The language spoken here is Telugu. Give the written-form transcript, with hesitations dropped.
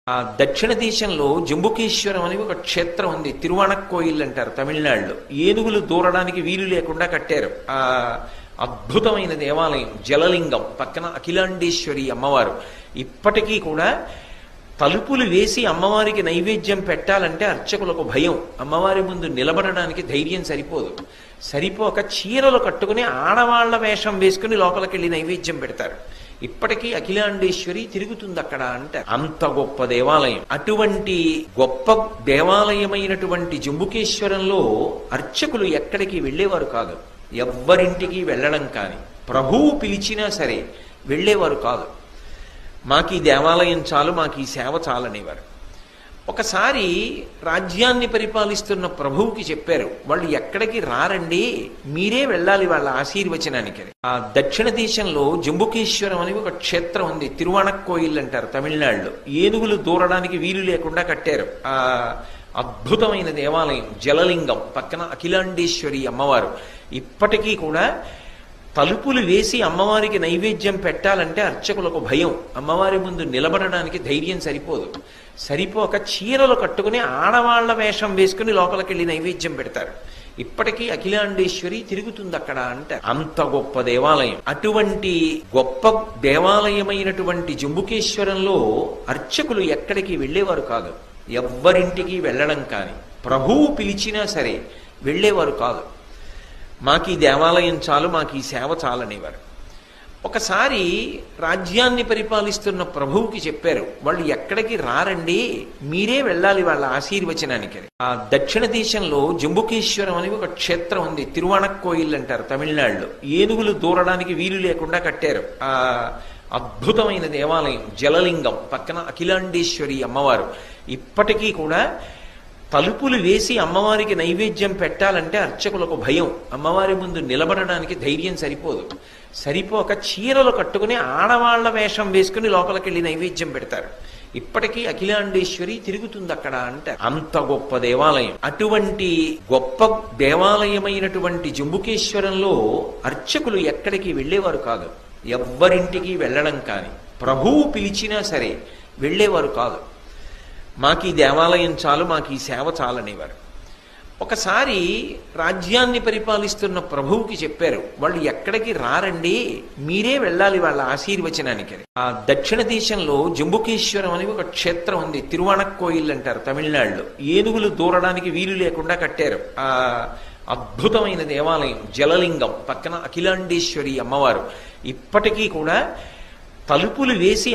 దక్షిణ దేశంలో జంబుకేశ్వరం అని ఒక క్షేత్రం ఉంది. తిరువాణక్కోయిల్ అంటారు తమిళనాడులో. ఏనుగులు దూరడానికి వీలు లేకుండా కట్టారు. అద్భుతమైన దేవాలయం, జలలింగం పక్కన అఖిలాండేశ్వరి అమ్మవారు. ఇప్పటికీ కూడా తలుపులు వేసి అమ్మవారికి నైవేద్యం పెట్టాలంటే అర్చకులకు భయం. అమ్మవారి ముందు నిలబడడానికి ధైర్యం సరిపోక చీరలు కట్టుకుని ఆడవాళ్ల వేషం వేసుకుని లోపలికి వెళ్ళి నైవేద్యం పెడతారు. ఇప్పటికీ అఖిలాండేశ్వరి తిరుగుతుంది అక్కడ. అంటే అంత గొప్ప దేవాలయం. అటువంటి గొప్ప దేవాలయమైనటువంటి జంబుకేశ్వరంలో అర్చకులు ఎక్కడికి వెళ్ళేవారు కాదు. ఎవ్వరింటికి వెళ్ళడం కానీ, ప్రభువు పిలిచినా సరే వెళ్ళేవారు కాదు. మాకు ఈ దేవాలయం చాలు, మాకు ఈ సేవ చాలనేవారు. ఒకసారి రాజ్యాన్ని పరిపాలిస్తున్న ప్రభువుకి చెప్పారు, వాళ్ళు ఎక్కడికి రారండి, మీరే వెళ్ళాలి వాళ్ళ ఆశీర్వచనానికి. దక్షిణ దేశంలో జంబుకేశ్వరం అని ఒక క్షేత్రం ఉంది. తిరువాణక్కోయిల్ అంటారు తమిళనాడులో. ఏనుగులు దూరడానికి వీలు లేకుండా కట్టారు. అద్భుతమైన దేవాలయం, జలలింగం పక్కన అఖిలాండేశ్వరి అమ్మవారు. ఇప్పటికీ కూడా తలుపులు వేసి అమ్మవారికి నైవేద్యం పెట్టాలంటే అర్చకులకు భయం. అమ్మవారి ముందు నిలబడడానికి ధైర్యం సరిపోక చీరలు కట్టుకుని ఆడవాళ్ల వేషం వేసుకుని లోపలికి వెళ్ళి నైవేద్యం పెడతారు. ఇప్పటికీ అఖిలాండేశ్వరి తిరుగుతుంది అక్కడ. అంటే అంత గొప్ప దేవాలయం. అటువంటి గొప్ప దేవాలయమైనటువంటి జంబుకేశ్వరంలో అర్చకులు ఎక్కడికి వెళ్ళేవారు కాదు. ఎవ్వరింటికి వెళ్ళడం కానీ, ప్రభువు పిలిచినా సరే వెళ్ళేవారు కాదు. మాకు ఈ దేవాలయం చాలు, మాకు ఈ సేవ చాలనేవారు. ఒకసారి రాజ్యాన్ని పరిపాలిస్తున్న ప్రభువుకి చెప్పారు, వాళ్ళు ఎక్కడికి రారండి, మీరే వెళ్ళాలి వాళ్ళ ఆశీర్వచనానికి. దక్షిణ దేశంలో జంబుకేశ్వరం అని ఒక క్షేత్రం ఉంది. తిరువాణక్కోయిల్ అంటారు తమిళనాడులో. ఏనుగులు దూరడానికి వీలు లేకుండా కట్టారు. అద్భుతమైన దేవాలయం, జలలింగం పక్కన అఖిలాండేశ్వరి అమ్మవారు. ఇప్పటికీ కూడా తలుపులు వేసి అమ్మవారికి నైవేద్యం పెట్టాలంటే అర్చకులకు భయం. అమ్మవారి ముందు నిలబడడానికి ధైర్యం సరిపోక చీరలు కట్టుకుని ఆడవాళ్ల వేషం వేసుకుని లోపలికి వెళ్ళి నైవేద్యం పెడతారు. ఇప్పటికీ అఖిలాండేశ్వరి తిరుగుతుంది అక్కడ. అంటే అంత గొప్ప దేవాలయం. అటువంటి గొప్ప దేవాలయమైనటువంటి జంబుకేశ్వరంలో అర్చకులు ఎక్కడికి వెళ్ళేవారు కాదు. ఎవ్వరింటికి వెళ్ళడం కానీ, ప్రభువు పిలిచినా సరే వెళ్ళేవారు కాదు. మాకు ఈ దేవాలయం చాలు, మాకు ఈ సేవ చాలనేవారు. ఒకసారి రాజ్యాన్ని పరిపాలిస్తున్న ప్రభువుకి చెప్పారు, వాళ్ళు ఎక్కడికి రారండి, మీరే వెళ్ళాలి వాళ్ళ ఆశీర్వచనానికి. దక్షిణ దేశంలో జంబుకేశ్వరం అని ఒక క్షేత్రం ఉంది. తిరువాణక్కోయిల్ అంటారు తమిళనాడులో. ఏనుగులు దూరడానికి వీలు లేకుండా కట్టారు. అద్భుతమైన దేవాలయం, జలలింగం పక్కన అఖిలాండేశ్వరి అమ్మవారు. ఇప్పటికీ కూడా తలుపులు వేసి